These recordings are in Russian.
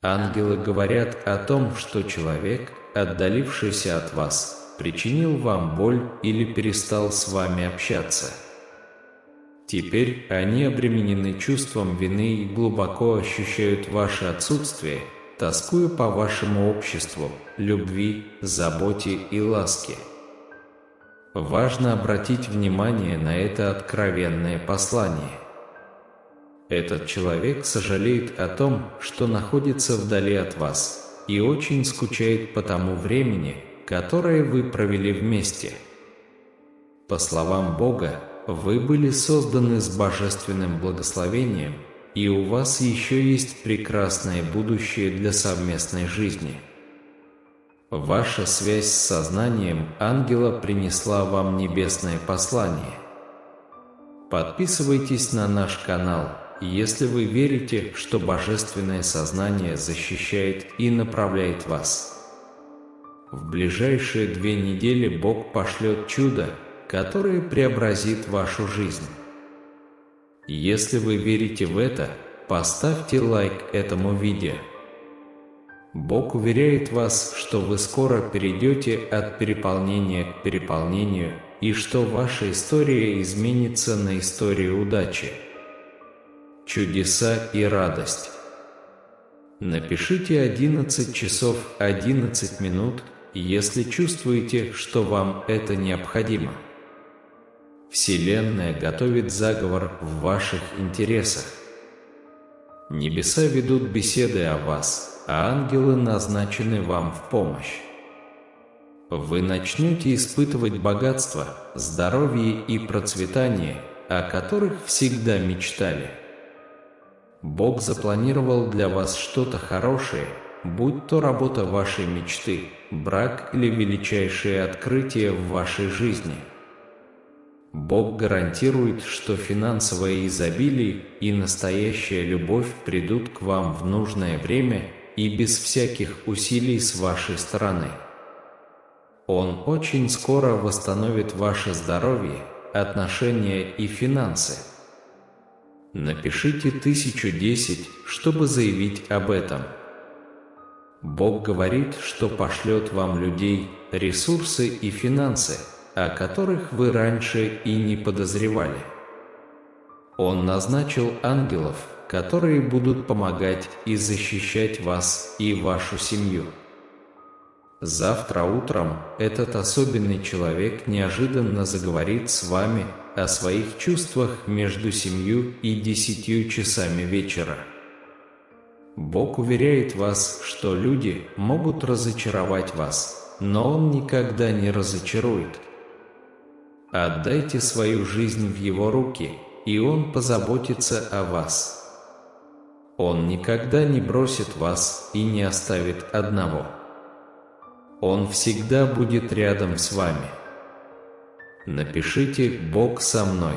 Ангелы говорят о том, что человек, отдалившийся от вас, причинил вам боль или перестал с вами общаться. Теперь они обременены чувством вины и глубоко ощущают ваше отсутствие, тоскуя по вашему обществу, любви, заботе и ласке. Важно обратить внимание на это откровенное послание. Этот человек сожалеет о том, что находится вдали от вас, и очень скучает по тому времени, которое вы провели вместе. По словам Бога, вы были созданы с божественным благословением, и у вас еще есть прекрасное будущее для совместной жизни. Ваша связь с сознанием ангела принесла вам небесное послание. Подписывайтесь на наш канал, если вы верите, что божественное сознание защищает и направляет вас. В ближайшие 2 недели Бог пошлет чудо, которое преобразит вашу жизнь. Если вы верите в это, поставьте лайк этому видео. Бог уверяет вас, что вы скоро перейдете от переполнения к переполнению и что ваша история изменится на историю удачи, чудеса и радость. Напишите 11 часов 11 минут, если чувствуете, что вам это необходимо. Вселенная готовит заговор в ваших интересах. Небеса ведут беседы о вас, а ангелы назначены вам в помощь. Вы начнете испытывать богатство, здоровье и процветание, о которых всегда мечтали. Бог запланировал для вас что-то хорошее, будь то работа вашей мечты, брак или величайшее открытие в вашей жизни. Бог гарантирует, что финансовое изобилие и настоящая любовь придут к вам в нужное время и без всяких усилий с вашей стороны. Он очень скоро восстановит ваше здоровье, отношения и финансы. Напишите 1010, чтобы заявить об этом. Бог говорит, что пошлет вам людей, ресурсы и финансы, о которых вы раньше и не подозревали. Он назначил ангелов, которые будут помогать и защищать вас и вашу семью. Завтра утром этот особенный человек неожиданно заговорит с вами о своих чувствах между 7 и 10 часами вечера. Бог уверяет вас, что люди могут разочаровать вас, но Он никогда не разочарует. Отдайте свою жизнь в Его руки, и Он позаботится о вас. Он никогда не бросит вас и не оставит одного. Он всегда будет рядом с вами. Напишите «Бог со мной».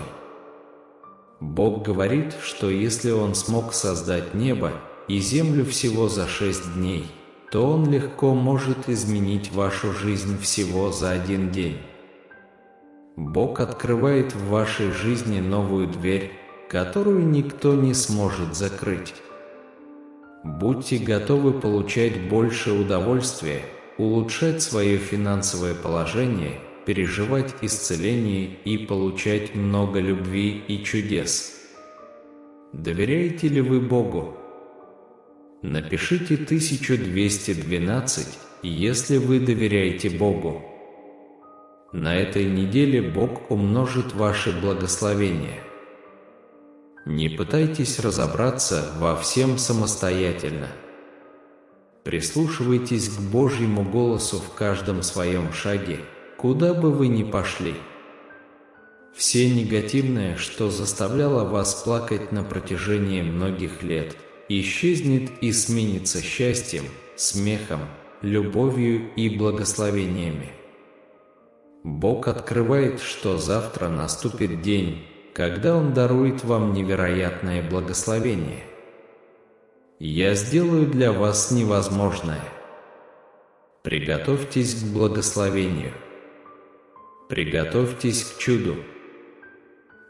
Бог говорит, что если Он смог создать небо и землю всего за 6 дней, то Он легко может изменить вашу жизнь всего за 1 день. Бог открывает в вашей жизни новую дверь, которую никто не сможет закрыть. Будьте готовы получать больше удовольствия, улучшать свое финансовое положение, переживать исцеление и получать много любви и чудес. Доверяете ли вы Богу? Напишите 1212, если вы доверяете Богу. На этой неделе Бог умножит ваши благословения. Не пытайтесь разобраться во всем самостоятельно. Прислушивайтесь к Божьему голосу в каждом своем шаге, куда бы вы ни пошли. Все негативное, что заставляло вас плакать на протяжении многих лет, исчезнет и сменится счастьем, смехом, любовью и благословениями. Бог открывает, что завтра наступит день, когда Он дарует вам невероятное благословение. «Я сделаю для вас невозможное». Приготовьтесь к благословению. Приготовьтесь к чуду.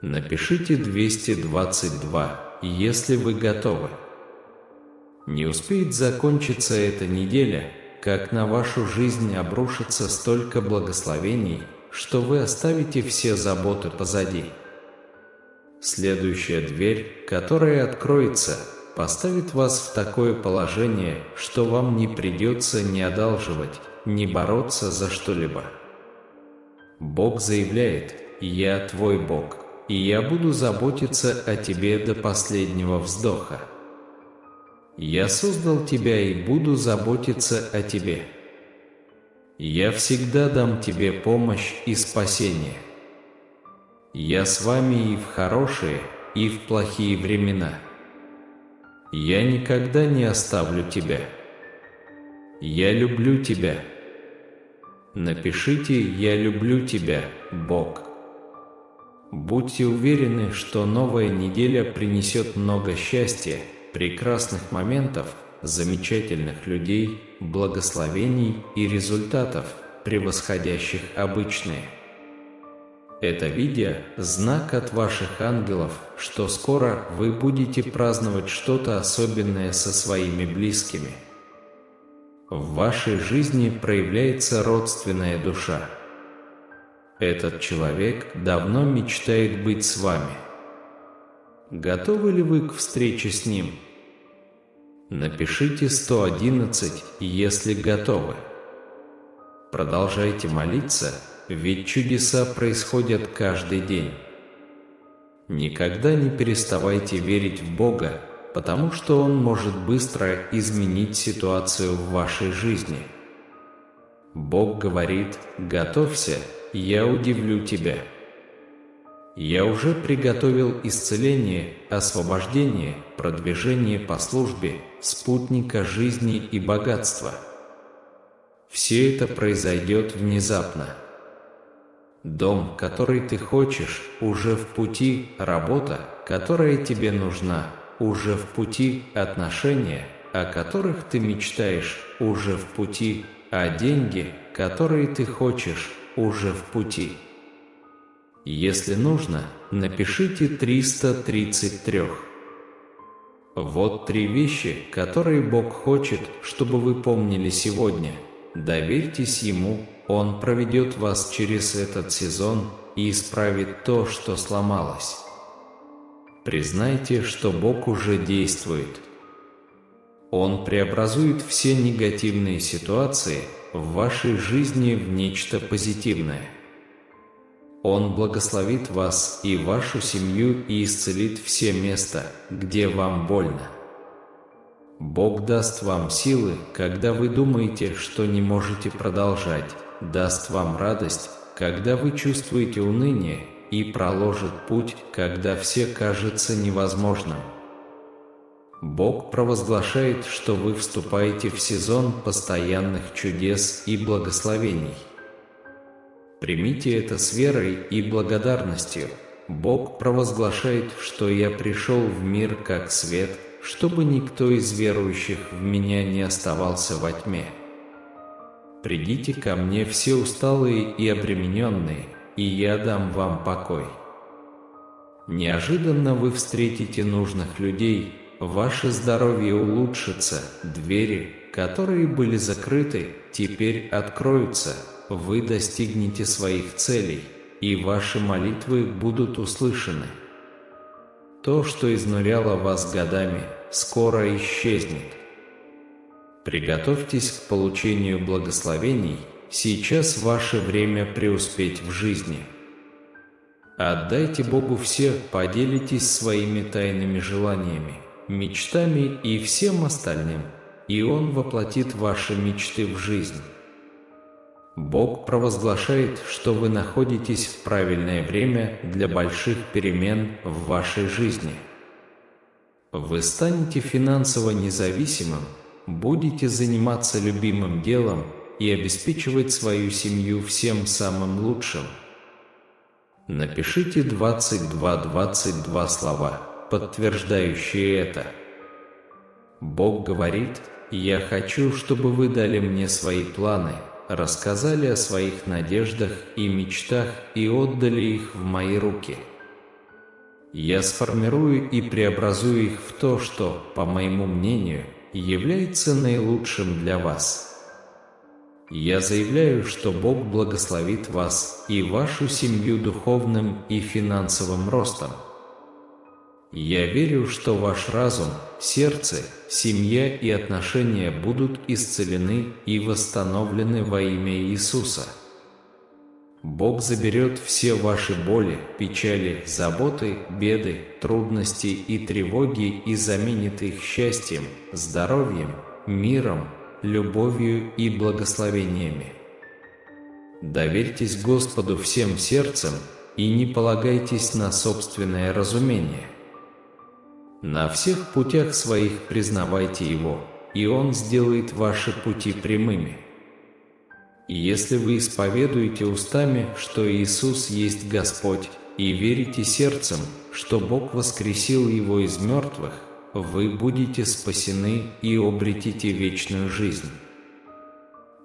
Напишите 222, если вы готовы. Не успеет закончиться эта неделя, как на вашу жизнь обрушится столько благословений, что вы оставите все заботы позади. Следующая дверь, которая откроется, поставит вас в такое положение, что вам не придется ни одалживать, ни бороться за что-либо. Бог заявляет: «Я твой Бог, и я буду заботиться о тебе до последнего вздоха. Я создал тебя и буду заботиться о тебе. Я всегда дам тебе помощь и спасение. Я с вами и в хорошие, и в плохие времена. Я никогда не оставлю тебя. Я люблю тебя». Напишите: «Я люблю тебя, Бог». Будьте уверены, что новая неделя принесет много счастья, прекрасных моментов, замечательных людей, благословений и результатов, превосходящих обычные. Это видео – знак от ваших ангелов, что скоро вы будете праздновать что-то особенное со своими близкими. В вашей жизни проявляется родственная душа. Этот человек давно мечтает быть с вами. Готовы ли вы к встрече с ним? Напишите 111, если готовы. Продолжайте молиться, ведь чудеса происходят каждый день. Никогда не переставайте верить в Бога, потому что Он может быстро изменить ситуацию в вашей жизни. Бог говорит: «Готовься, я удивлю тебя». Я уже приготовил исцеление, освобождение, продвижение по службе, спутника жизни и богатства. Все это произойдет внезапно. Дом, который ты хочешь, уже в пути, работа, которая тебе нужна, уже в пути, отношения, о которых ты мечтаешь, уже в пути, а деньги, которые ты хочешь, уже в пути. Если нужно, напишите 333. Вот 3 вещи, которые Бог хочет, чтобы вы помнили сегодня. Доверьтесь Ему, Он проведет вас через этот сезон и исправит то, что сломалось. Признайте, что Бог уже действует. Он преобразует все негативные ситуации в вашей жизни в нечто позитивное. Он благословит вас и вашу семью и исцелит все места, где вам больно. Бог даст вам силы, когда вы думаете, что не можете продолжать, даст вам радость, когда вы чувствуете уныние, и проложит путь, когда все кажется невозможным. Бог провозглашает, что вы вступаете в сезон постоянных чудес и благословений. Примите это с верой и благодарностью. Бог провозглашает, что я пришел в мир как свет, чтобы никто из верующих в Меня не оставался во тьме. Придите ко Мне все усталые и обремененные, и Я дам вам покой. Неожиданно вы встретите нужных людей, ваше здоровье улучшится, двери, которые были закрыты, теперь откроются, вы достигнете своих целей, и ваши молитвы будут услышаны. То, что изнуряло вас годами, скоро исчезнет. Приготовьтесь к получению благословений, сейчас ваше время преуспеть в жизни. Отдайте Богу все, поделитесь своими тайными желаниями, мечтами и всем остальным, и Он воплотит ваши мечты в жизнь. Бог провозглашает, что вы находитесь в правильное время для больших перемен в вашей жизни. Вы станете финансово независимым, будете заниматься любимым делом и обеспечивать свою семью всем самым лучшим. Напишите 22 слова, подтверждающие это. Бог говорит: «Я хочу, чтобы вы дали мне свои планы, рассказали о своих надеждах и мечтах и отдали их в мои руки. Я сформирую и преобразую их в то, что, по моему мнению, является наилучшим для вас. Я заявляю, что Бог благословит вас и вашу семью духовным и финансовым ростом. Я верю, что ваш разум, сердце, семья и отношения будут исцелены и восстановлены во имя Иисуса. Бог заберет все ваши боли, печали, заботы, беды, трудности и тревоги и заменит их счастьем, здоровьем, миром, любовью и благословениями. Доверьтесь Господу всем сердцем и не полагайтесь на собственное разумение. На всех путях своих признавайте Его, и Он сделает ваши пути прямыми. И если вы исповедуете устами, что Иисус есть Господь, и верите сердцем, что Бог воскресил Его из мертвых, вы будете спасены и обретите вечную жизнь.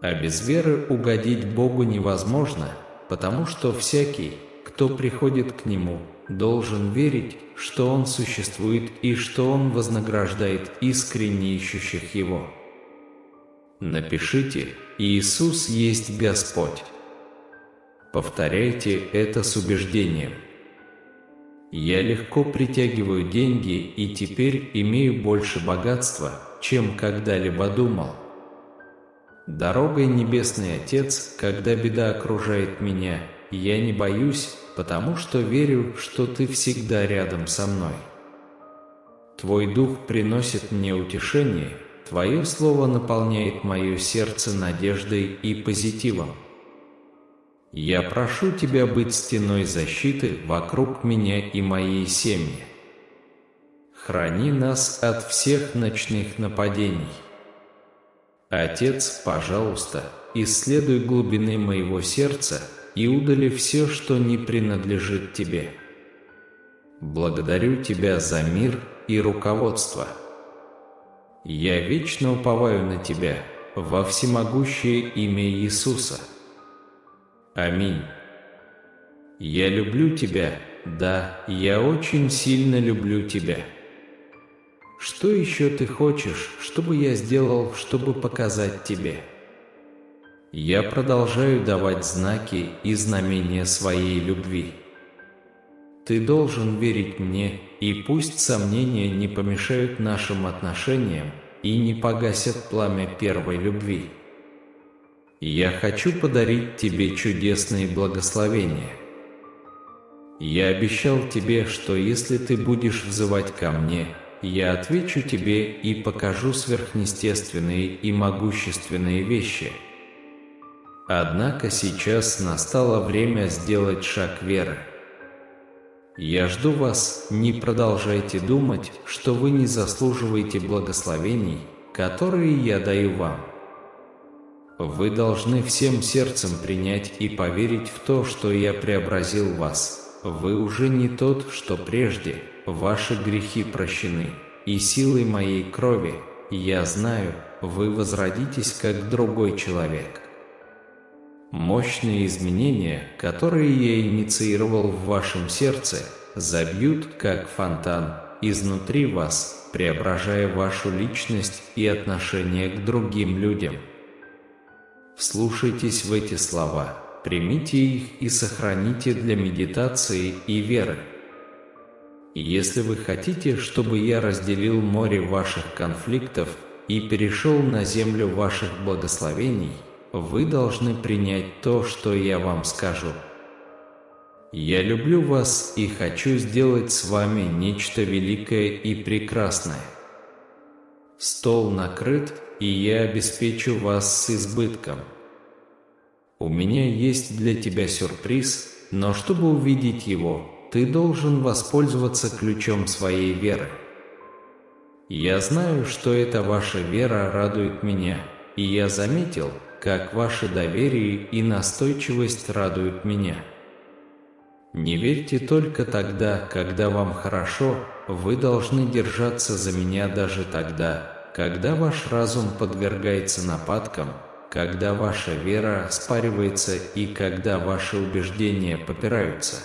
А без веры угодить Богу невозможно, потому что всякий, кто приходит к Нему, должен верить, что Он существует и что Он вознаграждает искренне ищущих Его. Напишите: «Иисус есть Господь». Повторяйте это с убеждением. Я легко притягиваю деньги и теперь имею больше богатства, чем когда-либо думал. Дорогой, Небесный Отец, когда беда окружает меня, я не боюсь, потому что верю, что Ты всегда рядом со мной. Твой Дух приносит мне утешение, Твое Слово наполняет мое сердце надеждой и позитивом. Я прошу Тебя быть стеной защиты вокруг меня и моей семьи. Храни нас от всех ночных нападений. Отец, пожалуйста, исследуй глубины моего сердца и удали все, что не принадлежит Тебе. Благодарю Тебя за мир и руководство. Я вечно уповаю на Тебя, во всемогущее имя Иисуса. Аминь. Я люблю Тебя, да, я очень сильно люблю Тебя. Что еще Ты хочешь, чтобы я сделал, чтобы показать Тебе? Я продолжаю давать знаки и знамения своей любви. Ты должен верить мне, и пусть сомнения не помешают нашим отношениям и не погасят пламя первой любви. Я хочу подарить тебе чудесные благословения. Я обещал тебе, что если ты будешь взывать ко мне, я отвечу тебе и покажу сверхъестественные и могущественные вещи. Однако сейчас настало время сделать шаг веры. Я жду вас, не продолжайте думать, что вы не заслуживаете благословений, которые я даю вам. Вы должны всем сердцем принять и поверить в то, что я преобразил вас. Вы уже не тот, что прежде, ваши грехи прощены, и силой моей крови, я знаю, вы возродитесь как другой человек. Мощные изменения, которые я инициировал в вашем сердце, забьют, как фонтан, изнутри вас, преображая вашу личность и отношение к другим людям. Вслушайтесь в эти слова, примите их и сохраните для медитации и веры. Если вы хотите, чтобы я разделил море ваших конфликтов и перешел на землю ваших благословений, вы должны принять то, что я вам скажу. Я люблю вас и хочу сделать с вами нечто великое и прекрасное. Стол накрыт, и я обеспечу вас с избытком. У меня есть для тебя сюрприз, но чтобы увидеть его, ты должен воспользоваться ключом своей веры. Я знаю, что эта ваша вера радует меня, и я заметил, как ваше доверие и настойчивость радуют меня. Не верьте только тогда, когда вам хорошо, вы должны держаться за меня даже тогда, когда ваш разум подвергается нападкам, когда ваша вера оспаривается и когда ваши убеждения попираются.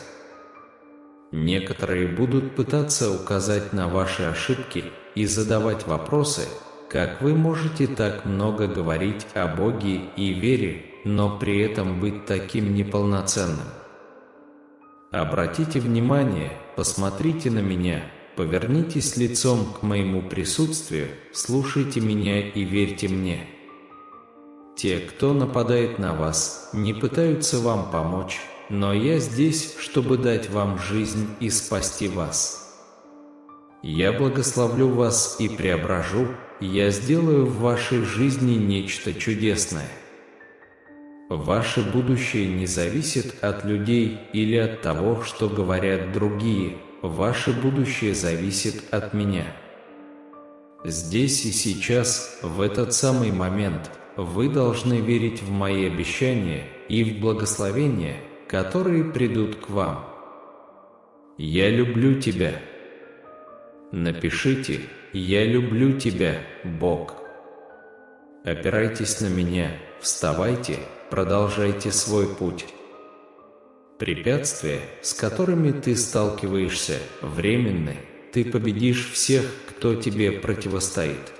Некоторые будут пытаться указать на ваши ошибки и задавать вопросы, как вы можете так много говорить о Боге и вере, но при этом быть таким неполноценным? Обратите внимание, посмотрите на меня, повернитесь лицом к моему присутствию, слушайте меня и верьте мне. Те, кто нападает на вас, не пытаются вам помочь, но я здесь, чтобы дать вам жизнь и спасти вас. Я благословлю вас и преображу, я сделаю в вашей жизни нечто чудесное. Ваше будущее не зависит от людей или от того, что говорят другие, ваше будущее зависит от меня. Здесь и сейчас, в этот самый момент, вы должны верить в мои обещания и в благословения, которые придут к вам. Я люблю тебя. Напишите «Я люблю тебя, Бог». Опирайтесь на меня, вставайте, продолжайте свой путь. Препятствия, с которыми ты сталкиваешься, временны, ты победишь всех, кто тебе противостоит.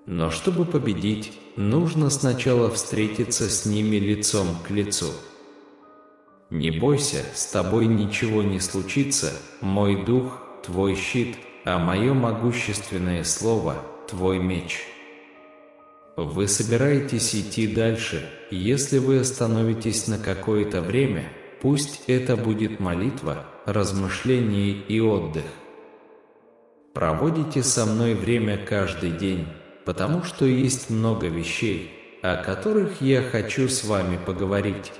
Но чтобы победить, нужно сначала встретиться с ними лицом к лицу. Не бойся, с тобой ничего не случится, мой дух – твой щит, а мое могущественное слово – твой меч. Вы собираетесь идти дальше, если вы остановитесь на какое-то время, пусть это будет молитва, размышление и отдых. Проводите со мной время каждый день, потому что есть много вещей, о которых я хочу с вами поговорить.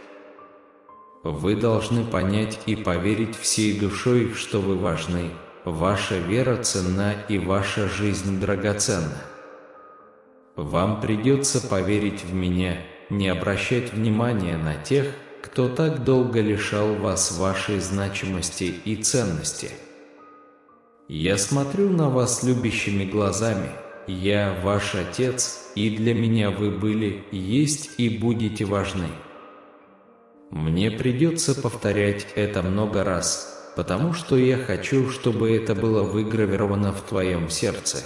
Вы должны понять и поверить всей душой, что вы важны, ваша вера ценна и ваша жизнь драгоценна. Вам придется поверить в меня, не обращать внимания на тех, кто так долго лишал вас вашей значимости и ценности. Я смотрю на вас любящими глазами. Я ваш Отец, и для меня вы были, есть и будете важны. Мне придется повторять это много раз, потому что я хочу, чтобы это было выгравировано в твоем сердце.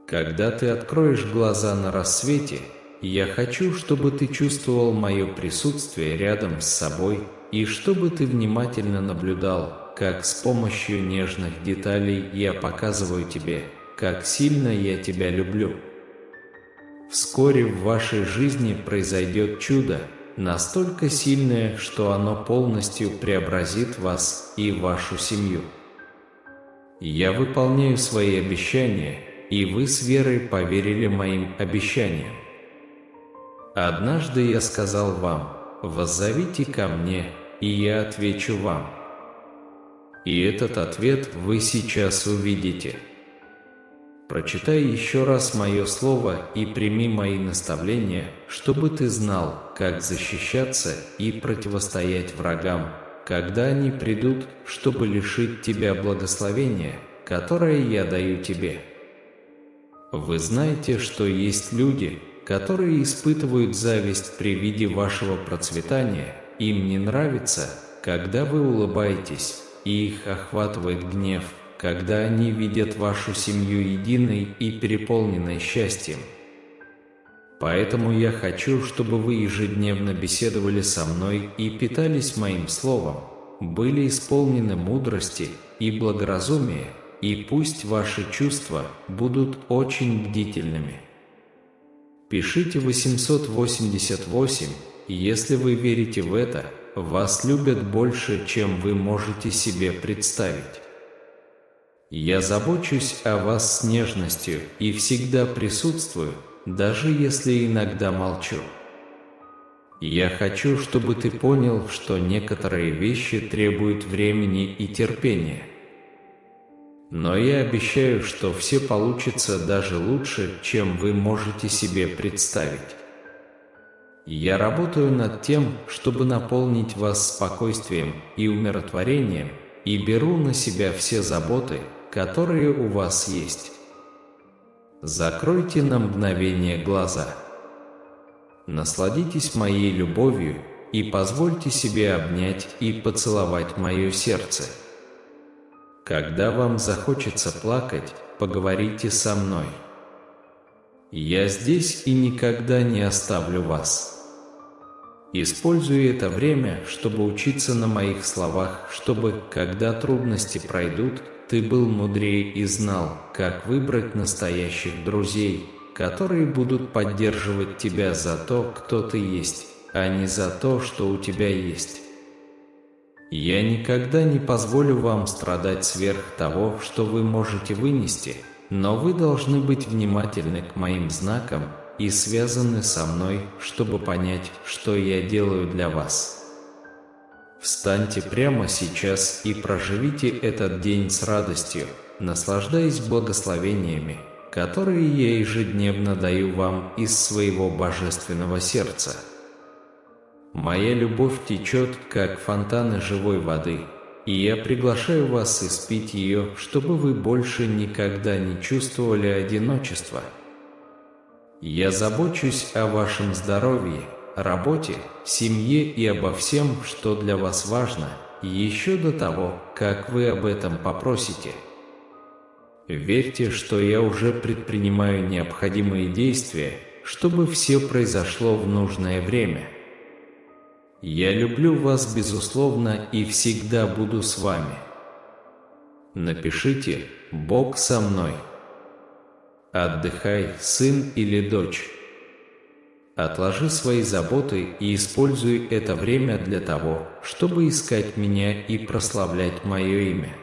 Когда ты откроешь глаза на рассвете, я хочу, чтобы ты чувствовал мое присутствие рядом с собой, и чтобы ты внимательно наблюдал, как с помощью нежных деталей я показываю тебе, как сильно я тебя люблю. Вскоре в вашей жизни произойдет чудо, настолько сильное, что оно полностью преобразит вас и вашу семью. Я выполняю свои обещания, и вы с верой поверили моим обещаниям. Однажды я сказал вам: «Воззовите ко мне, и я отвечу вам». И этот ответ вы сейчас увидите. Прочитай еще раз мое слово и прими мои наставления, чтобы ты знал, как защищаться и противостоять врагам, когда они придут, чтобы лишить тебя благословения, которое я даю тебе. Вы знаете, что есть люди, которые испытывают зависть при виде вашего процветания, им не нравится, когда вы улыбаетесь, и их охватывает гнев, когда они видят вашу семью единой и переполненной счастьем. Поэтому я хочу, чтобы вы ежедневно беседовали со мной и питались моим словом, были исполнены мудрости и благоразумия, и пусть ваши чувства будут очень бдительными. Пишите 888, если вы верите в это, вас любят больше, чем вы можете себе представить. Я забочусь о вас с нежностью и всегда присутствую, даже если иногда молчу. Я хочу, чтобы ты понял, что некоторые вещи требуют времени и терпения. Но я обещаю, что все получится даже лучше, чем вы можете себе представить. Я работаю над тем, чтобы наполнить вас спокойствием и умиротворением, и беру на себя все заботы, которые у вас есть. Закройте на мгновение глаза. Насладитесь моей любовью и позвольте себе обнять и поцеловать мое сердце. Когда вам захочется плакать, поговорите со мной. Я здесь и никогда не оставлю вас. Используй это время, чтобы учиться на моих словах, чтобы, когда трудности пройдут, ты был мудрее и знал, как выбрать настоящих друзей, которые будут поддерживать тебя за то, кто ты есть, а не за то, что у тебя есть. Я никогда не позволю вам страдать сверх того, что вы можете вынести, но вы должны быть внимательны к моим знакам и связаны со мной, чтобы понять, что я делаю для вас. Встаньте прямо сейчас и проживите этот день с радостью, наслаждаясь благословениями, которые я ежедневно даю вам из своего божественного сердца. Моя любовь течет, как фонтаны живой воды, и я приглашаю вас испить ее, чтобы вы больше никогда не чувствовали одиночества. Я забочусь о вашем здоровье, работе, семье и обо всем, что для вас важно, еще до того, как вы об этом попросите. Верьте, что я уже предпринимаю необходимые действия, чтобы все произошло в нужное время. Я люблю вас безусловно и всегда буду с вами. Напишите «Бог со мной». Отдыхай, сын или дочь. Отложи свои заботы и используй это время для того, чтобы искать меня и прославлять мое имя.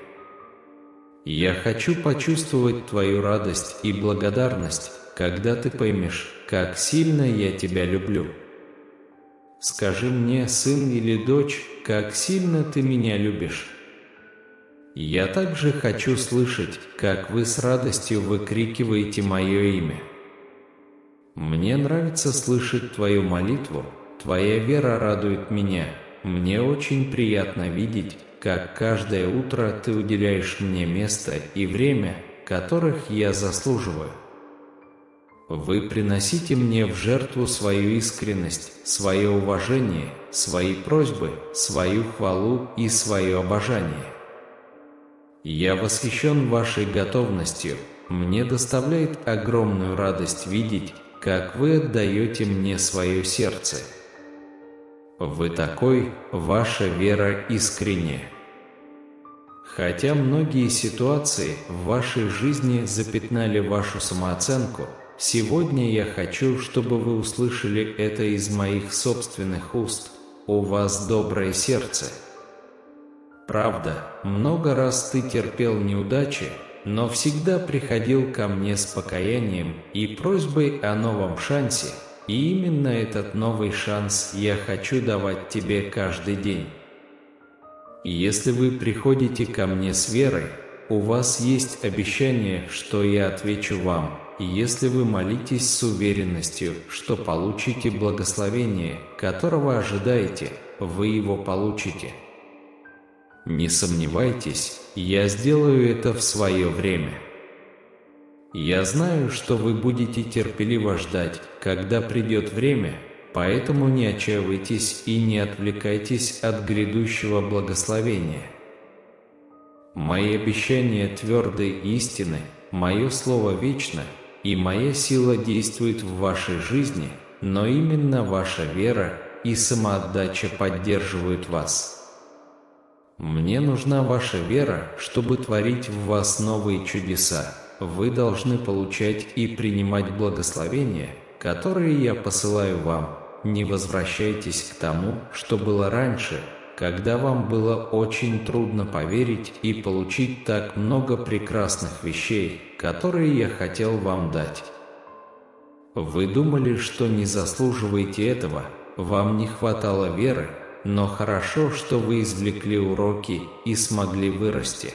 Я хочу почувствовать твою радость и благодарность, когда ты поймешь, как сильно я тебя люблю. Скажи мне, сын или дочь, как сильно ты меня любишь. Я также хочу слышать, как вы с радостью выкрикиваете мое имя. Мне нравится слышать твою молитву, твоя вера радует меня. Мне очень приятно видеть, как каждое утро ты уделяешь мне место и время, которых я заслуживаю. Вы приносите мне в жертву свою искренность, свое уважение, свои просьбы, свою хвалу и свое обожание. Я восхищен вашей готовностью. Мне доставляет огромную радость видеть, как вы отдаете мне свое сердце. Вы такой, ваша вера искренняя. Хотя многие ситуации в вашей жизни запятнали вашу самооценку, сегодня я хочу, чтобы вы услышали это из моих собственных уст. У вас доброе сердце. Правда, много раз ты терпел неудачи, но всегда приходил ко мне с покаянием и просьбой о новом шансе, и именно этот новый шанс я хочу давать тебе каждый день. И если вы приходите ко мне с верой, у вас есть обещание, что я отвечу вам, и если вы молитесь с уверенностью, что получите благословение, которого ожидаете, вы его получите. Не сомневайтесь, я сделаю это в свое время. Я знаю, что вы будете терпеливо ждать, когда придет время, поэтому не отчаивайтесь и не отвлекайтесь от грядущего благословения. Мои обещания твердой истины, мое слово вечно, и моя сила действует в вашей жизни, но именно ваша вера и самоотдача поддерживают вас. Мне нужна ваша вера, чтобы творить в вас новые чудеса. Вы должны получать и принимать благословения, которые я посылаю вам. Не возвращайтесь к тому, что было раньше, когда вам было очень трудно поверить и получить так много прекрасных вещей, которые я хотел вам дать. Вы думали, что не заслуживаете этого, вам не хватало веры, но хорошо, что вы извлекли уроки и смогли вырасти.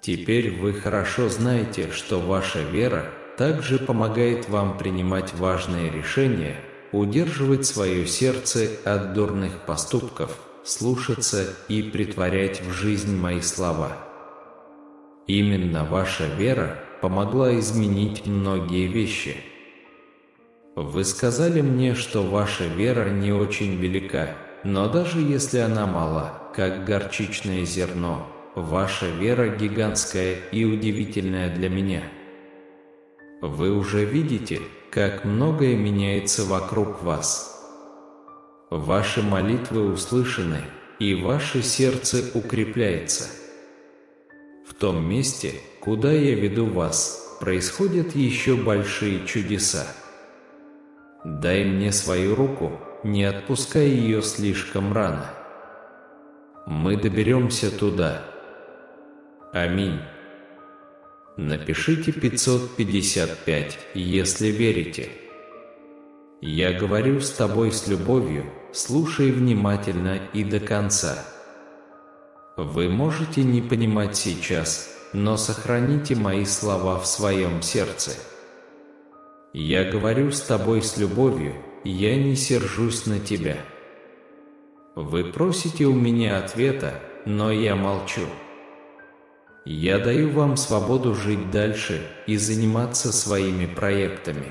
Теперь вы хорошо знаете, что ваша вера также помогает вам принимать важные решения, удерживать свое сердце от дурных поступков, слушаться и претворять в жизнь мои слова. Именно ваша вера помогла изменить многие вещи. Вы сказали мне, что ваша вера не очень велика, но даже если она мала, как горчичное зерно, ваша вера гигантская и удивительная для меня. Вы уже видите, как многое меняется вокруг вас. Ваши молитвы услышаны, и ваше сердце укрепляется. В том месте, куда я веду вас, происходят еще большие чудеса. Дай мне свою руку, не отпускай ее слишком рано. Мы доберемся туда. Аминь. Напишите 555, если верите. Я говорю с тобой с любовью, слушай внимательно и до конца. Вы можете не понимать сейчас, но сохраните мои слова в своем сердце. Я говорю с тобой с любовью, я не сержусь на тебя. Вы просите у меня ответа, но я молчу. Я даю вам свободу жить дальше и заниматься своими проектами.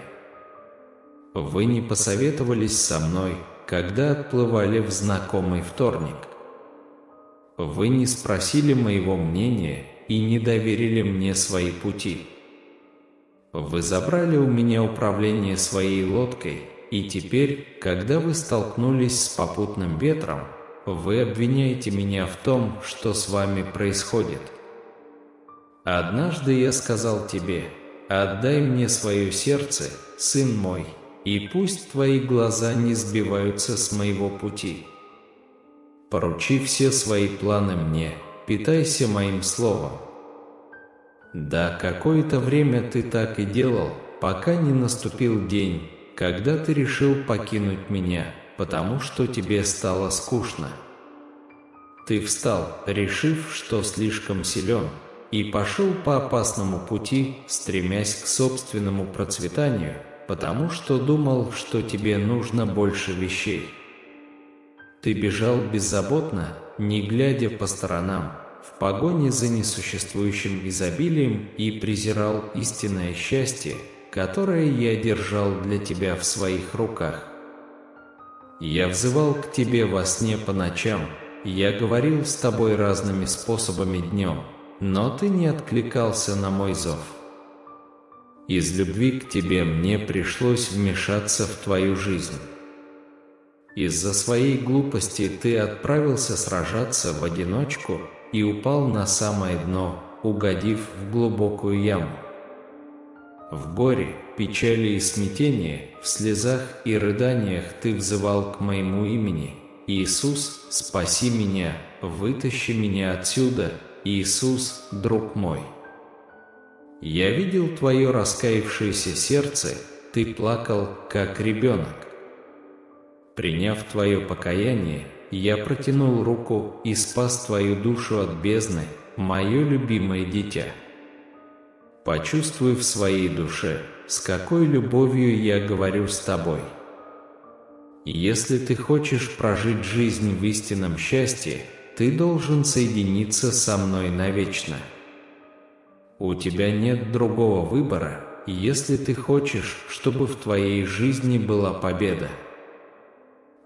Вы не посоветовались со мной, когда отплывали в знакомый вторник. Вы не спросили моего мнения и не доверили мне свои пути. Вы забрали у меня управление своей лодкой, и теперь, когда вы столкнулись с попутным ветром, вы обвиняете меня в том, что с вами происходит. Однажды я сказал тебе: «Отдай мне свое сердце, сын мой, и пусть твои глаза не сбиваются с моего пути. Поручи все свои планы мне, питайся моим словом». Да, какое-то время ты так и делал, пока не наступил день, когда ты решил покинуть меня, потому что тебе стало скучно. Ты встал, решив, что слишком силен, и пошел по опасному пути, стремясь к собственному процветанию, потому что думал, что тебе нужно больше вещей. Ты бежал беззаботно, не глядя по сторонам, в погоне за несуществующим изобилием и презирал истинное счастье, которое я держал для тебя в своих руках. Я взывал к тебе во сне по ночам, я говорил с тобой разными способами днем, но ты не откликался на мой зов. Из любви к тебе мне пришлось вмешаться в твою жизнь. Из-за своей глупости ты отправился сражаться в одиночку и упал на самое дно, угодив в глубокую яму. В горе, печали и смятении, в слезах и рыданиях ты взывал к моему имени: «Иисус, спаси меня, вытащи меня отсюда, Иисус, друг мой». Я видел твое раскаявшееся сердце, ты плакал, как ребенок. Приняв твое покаяние, я протянул руку и спас твою душу от бездны, мое любимое дитя. Почувствуй в своей душе, с какой любовью я говорю с тобой. Если ты хочешь прожить жизнь в истинном счастье, ты должен соединиться со мной навечно. У тебя нет другого выбора, если ты хочешь, чтобы в твоей жизни была победа.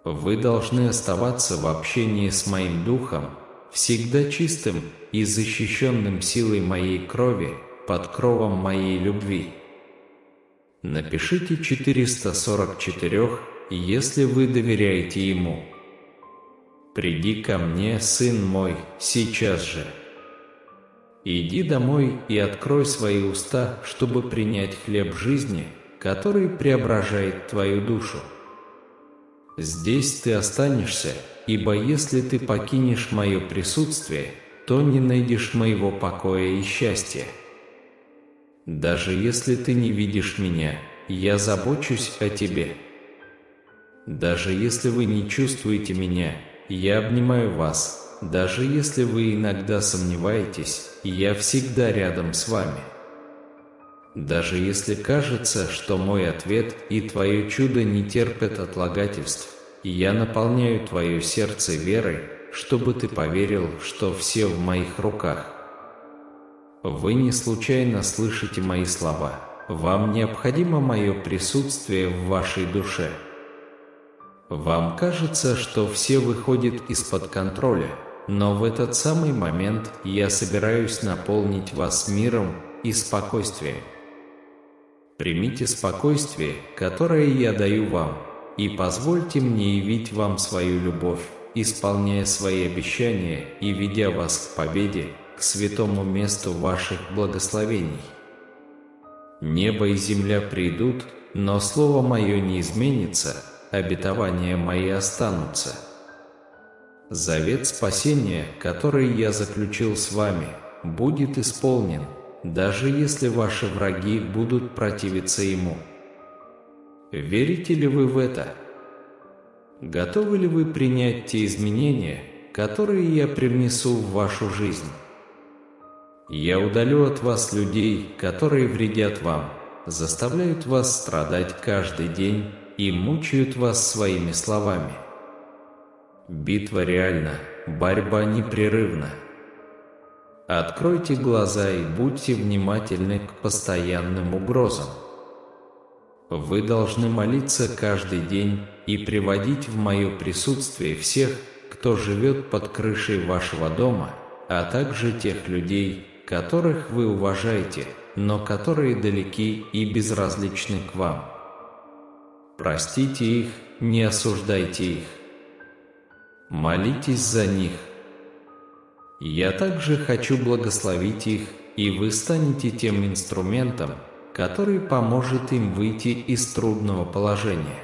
Вы должны оставаться в общении с моим духом, всегда чистым и защищенным силой моей крови, под кровом моей любви. Напишите 444, если вы доверяете ему. «Приди ко мне, сын мой, сейчас же. Иди домой и открой свои уста, чтобы принять хлеб жизни, который преображает твою душу. Здесь ты останешься, ибо если ты покинешь мое присутствие, то не найдешь моего покоя и счастья. Даже если ты не видишь меня, я забочусь о тебе. Даже если вы не чувствуете меня, я обнимаю вас. Даже если вы иногда сомневаетесь, я всегда рядом с вами. Даже если кажется, что мой ответ и твое чудо не терпят отлагательств, я наполняю твое сердце верой, чтобы ты поверил, что все в моих руках. Вы не случайно слышите мои слова. Вам необходимо мое присутствие в вашей душе. Вам кажется, что все выходит из-под контроля, но в этот самый момент я собираюсь наполнить вас миром и спокойствием. Примите спокойствие, которое я даю вам, и позвольте мне явить вам свою любовь, исполняя свои обещания и ведя вас к победе, к святому месту ваших благословений. Небо и земля придут, но слово мое не изменится, обетования мои останутся. Завет спасения, который я заключил с вами, будет исполнен, даже если ваши враги будут противиться ему. Верите ли вы в это? Готовы ли вы принять те изменения, которые я привнесу в вашу жизнь? Я удалю от вас людей, которые вредят вам, заставляют вас страдать каждый день и мучают вас своими словами. Битва реальна, борьба непрерывна. Откройте глаза и будьте внимательны к постоянным угрозам. Вы должны молиться каждый день и приводить в мое присутствие всех, кто живет под крышей вашего дома, а также тех людей, которых вы уважаете, но которые далеки и безразличны к вам. Простите их, не осуждайте их. Молитесь за них. Я также хочу благословить их, и вы станете тем инструментом, который поможет им выйти из трудного положения.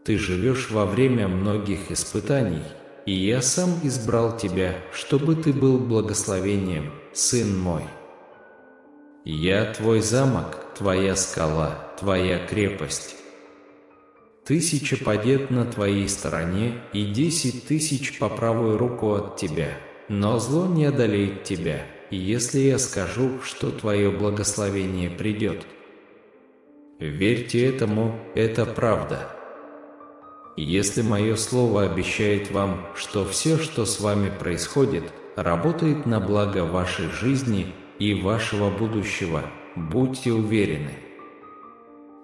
Ты живешь во время многих испытаний, и я сам избрал тебя, чтобы ты был благословением, сын мой. Я твой замок, твоя скала, твоя крепость. 1000 побед на твоей стороне и 10 000 по правую руку от тебя, но зло не одолеет тебя, если я скажу, что твое благословение придет. Верьте этому, это правда. Если мое слово обещает вам, что все, что с вами происходит, работает на благо вашей жизни и вашего будущего, будьте уверены.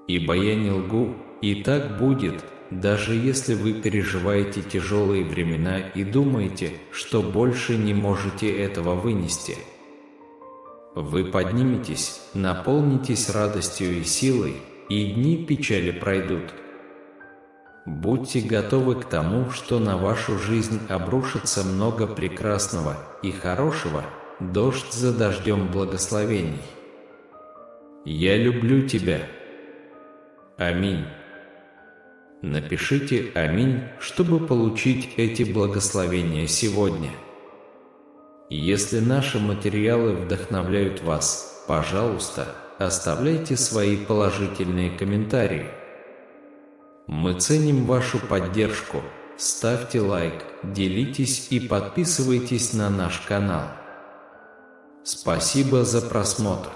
Ибо я не лгу, и так будет, даже если вы переживаете тяжелые времена и думаете, что больше не можете этого вынести. Вы подниметесь, наполнитесь радостью и силой, и дни печали пройдут. Будьте готовы к тому, что на вашу жизнь обрушится много прекрасного и хорошего, дождь за дождем благословений. Я люблю тебя. Аминь. Напишите «Аминь», чтобы получить эти благословения сегодня. Если наши материалы вдохновляют вас, пожалуйста, оставляйте свои положительные комментарии. Мы ценим вашу поддержку. Ставьте лайк, делитесь и подписывайтесь на наш канал. Спасибо за просмотр.